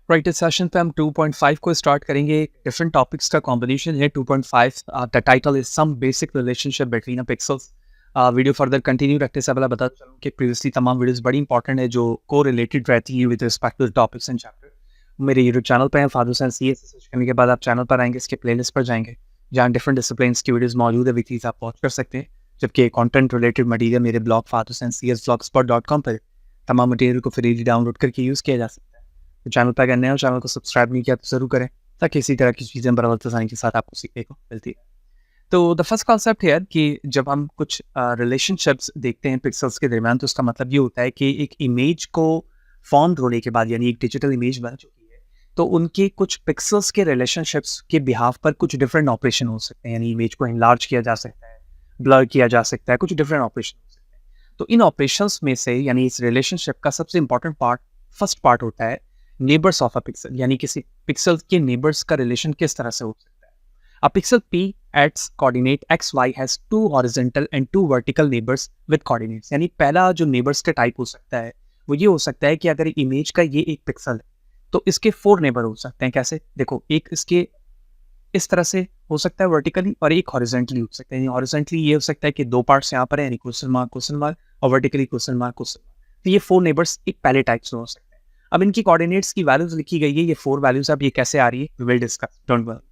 Right, इस session पे हम 2.5 को स्टार्ट करेंगे। डिफरेंट टॉपिक्स का कॉम्बिनेशन है 2.5। The title is some basic relationship between a pixels. Video further continue रखने से पहले बता चलूं कि प्रीवियसली तमाम वीडियोस बड़ी इंपॉर्टेंट है जो को रिलेटेड रहती है with respect to topics and chapter. मेरे यूट्यूब चैनल पे है father science C S. Search करने के बाद आप चैनल पर आएंगे, इसके प्लेलिस्ट पर जाएंगे जहाँ डिफरेंट डिसिप्लिन्स की वीडियोस मौजूद है, विद these आप वॉच कर सकते हैं। जबकि कंटेंट रिलेटेड मटेरियल मेरे blog father science C S blogspot.com पर तमाम मटेरियल को फ्रीली डाउनलोड करके यूज़ किया जा सकता है। तो चैनल पर अगर नए हो, चैनल को सब्सक्राइब नहीं किया तो जरूर करें ताकि इसी तरह की चीज़ें बराबर आसानी के साथ आपको सीखने को मिलती है। तो द फर्स्ट कॉन्सेप्ट है कि जब हम कुछ रिलेशनशिप्स देखते हैं पिक्सेल्स के दरमियान, तो उसका मतलब ये होता है कि एक इमेज को फॉर्म होने के बाद, यानी एक डिजिटल इमेज बन चुकी है, तो उनके कुछ पिक्सेल्स के रिलेशनशिप्स के बिहाफ पर कुछ डिफरेंट ऑपरेशन हो सकते हैं। यानी इमेज को इनलार्ज किया जा सकता है, ब्लर किया जा सकता है, कुछ डिफरेंट ऑपरेशन हो सकते हैं। तो इन ऑपरेशंस में से, यानी इस रिलेशनशिप का सबसे इंपॉर्टेंट पार्ट, फर्स्ट पार्ट होता है नेबर्स ऑफ अ पिक्सल, यानी किसी पिक्सल के नेबर्स का रिलेशन किस तरह से हो सकता है। अ pixel P at coordinate xy has two horizontal and two vertical neighbors with coordinates। यानी पहला जो नेबर्स का टाइप हो सकता है वो ये हो सकता है कि अगर इमेज का ये एक पिक्सल है तो इसके 4 नेबर हो सकते हैं। कैसे? देखो, एक इसके इस तरह से हो सकता है वर्टिकली, और एक हॉरिजॉन्टली हो सकता है। हॉरिजॉन्टली ये हो सकता है कि दो पार्ट्स यहाँ पर है, यानी क्वेश्चन मार्क, और वर्टिकली क्वेश्चन मार्क। तो ये 4 नेबर्स एक पहले टाइप से हो सकते हैं। अब इनकी कोऑर्डिनेट्स की वैल्यूज लिखी गई है, ये 4 वैल्यूज। अब ये कैसे आ रही है we will discuss, don't worry.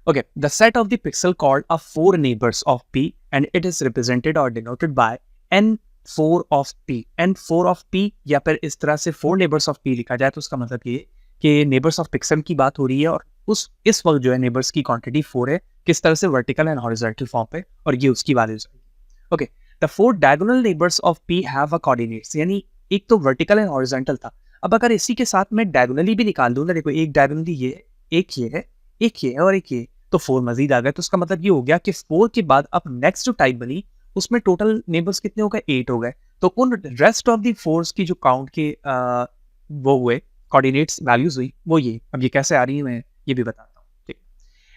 Okay, the set of the pixel called a 4 neighbors of P, and it is represented or denoted by n4 of P। n4 of P या फिर इस तरह से 4 neighbors of P लिखा जाए तो उसका मतलब ये कि neighbors of pixel की बात हो रही है, और इस वक्त जो है neighbors की क्वांटिटी 4 है, किस तरह से वर्टिकल एंड हॉरिजॉन्टल फॉर्म पे, और ये उसकी वैल्यूज है। Okay, the 4 diagonal neighbors of P have a coordinates। यानी एक तो वर्टिकल एंड हॉरिजॉन्टल था, अब अगर इसी के साथ मैं डायगोनली भी निकाल दूं ना, देखो एक डायगोनली ये है, एक ये है, एक ये है और एक ये, तो 4 मजीद आ गए। तो उसका मतलब ये हो गया कि 4 के बाद अब नेक्स्ट जो टाइप बनी उसमें टोटल नेबर्स कितने हो गए? 8 हो गए। तो उन रेस्ट ऑफ द 4 की जो काउंट के वो हुए कोऑर्डिनेट्स वैल्यूज हुई, वो ये। अब ये कैसे आ रही है मैं ये भी बताता हूँ, ठीक।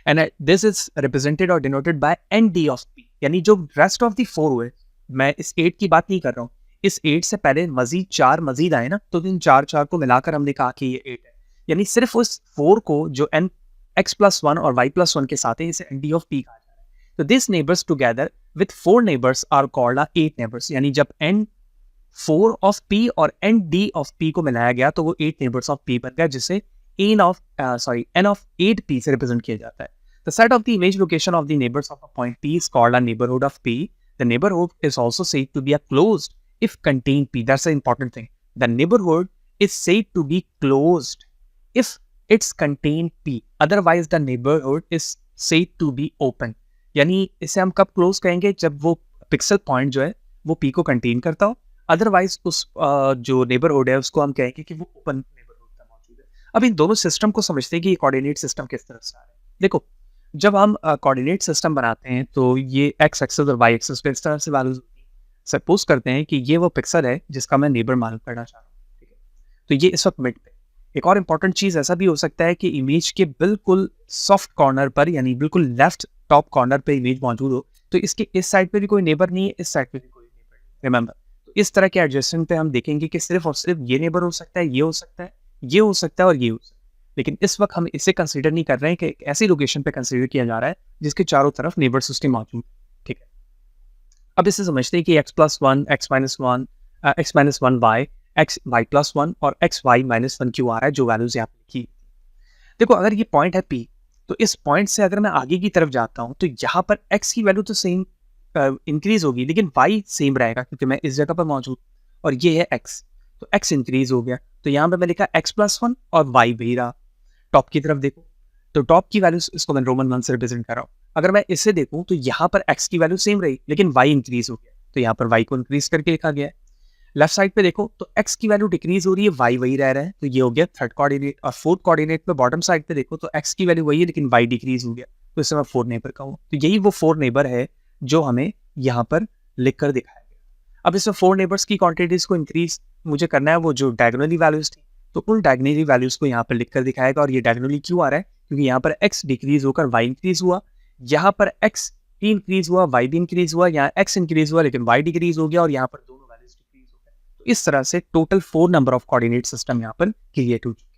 एंड दिस इज रिप्रेजेंटेड और denoted by N D of P. यानी जो रेस्ट ऑफ द 4 हुए, मैं इस 8 की बात नहीं कर रहा हूँ, इस 8 से पहले मजीद 4 मजीद आए ना, तो इन 4 को मिलाकर हमने कहा कि ये 8 है। यानी सिर्फ उस 4 को जो n x+1 और y+1 के साथ है, इसे डी ऑफ पी कहा जाता है। तो this neighbours together with 4 neighbours are called 8 neighbours. यानी जब n4 ऑफ p और nd ऑफ p को मिलाया गया तो वो 8 नेबर्स ऑफ p बन गया, जिसे n ऑफ 8p से रिप्रेजेंट किया जाता है। The set of the image location of the neighbors of a point P is called a neighborhood of P. The neighborhood is also said to be a closed if contain P. That's the important thing. The neighborhood is said to be closed if it's contain P. Otherwise the neighborhood is said to be open. यानी इसे हम कब close कहेंगे? जब वो pixel point जो है वो P को कंटेन करता हो, अदरवाइज उस जो नेबरहुड है उसको हम कहेंगे कि वो ओपन नेबरहुड का मौजूद है। अब इन दोनों सिस्टम को समझते हैं कि ये कोऑर्डिनेट सिस्टम किस तरह से आ रहा है। देखो, जब हम कोऑर्डिनेट सिस्टम बनाते हैं तो ये एक्स एक्सिस और वाई एक्सिस पे इस तरह से वैल्यूज होती है। सपोज करते हैं कि ये वो पिक्सल है जिसका मैं नेबर मालूम करना चाह रहा हूँ, ठीक है। तो ये इस वक्त मिड पे। एक और इंपॉर्टेंट चीज ऐसा भी हो सकता है कि इमेज के बिल्कुल सॉफ्ट कॉर्नर पर, यानी बिल्कुल लेफ्ट टॉप कॉर्नर पे इमेज मौजूद हो, तो इसके इस साइड पे भी कोई नेबर नहीं है, इस साइड पे भी कोई नेबर नहीं। रिमेंबर, तो इस तरह के एडजस्टमेंट पे हम देखेंगे कि सिर्फ और सिर्फ ये नेबर हो सकता है, ये हो सकता है, ये हो सकता है और ये हो सकता है। लेकिन इस वक्त हम इसे कंसीडर नहीं कर रहे हैं कि एक ऐसी लोकेशन पे कंसीडर किया जा रहा है जिसके चारों तरफ नेबर्स उसके मौजूद, ठीक है। अब इसे समझते हैं कि x+1, x-1, x-1 y, x y+1 और x y-1 क्यों आ रहा है, जो वैल्यूज यहाँ पे लिखी। देखो, अगर ये पॉइंट है P, तो इस पॉइंट से अगर मैं आगे की तरफ जाता हूँ तो यहाँ पर x की वैल्यू तो सेम इंक्रीज होगी, लेकिन y सेम रहेगा क्योंकि मैं इस जगह पर मौजूद, और ये है x, तो x इंक्रीज हो गया। तो यहाँ पे मैं लिखा x+1 और y भी रहा। टॉप की तरफ देखो, तो टॉप की वैल्यू, इसको मैं रोमन 1 से रिप्रेजेंट कर रहा हूँ। अगर मैं इसे देखूं तो यहाँ पर x की वैल्यू सेम रही, लेकिन y इंक्रीज हो गया, तो यहाँ पर y को इंक्रीज करके लिखा गया है। लेफ्ट साइड पे देखो तो x की वैल्यू डिक्रीज हो रही है, y वही रह रहा है, तो ये हो गया थर्ड कोऑर्डिनेट। और फोर्थ कोऑर्डिनेट पे बॉटम साइड पे देखो तो x की वैल्यू वही है, लेकिन y डिक्रीज हो गया, तो इसे मैं 4 नेबर कहूँ। तो यही वो 4 नेबर है जो हमें यहाँ पर लिख कर दिखाया गया। अब इसमें 4 नेबर्स की क्वांटिटीज को इंक्रीज मुझे करना है, वो जो डायगोनली वैल्यूज थी, तो उन डायगोनली वैल्यूज को यहाँ पर लिख कर दिखाएगा। और ये डायगोनली क्यों आ रहा है? क्योंकि यहाँ पर x डिक्रीज होकर y इंक्रीज हुआ, यहाँ पर x भी इंक्रीज हुआ, y भी इंक्रीज हुआ, यहाँ x इंक्रीज हुआ लेकिन y डिक्रीज हो गया, और यहाँ पर दोनों वैल्यूज डिक्रीज हो गए। तो इस तरह से total 4 number of coordinate system यहाँ पर क्रिएट हो चुके हैं।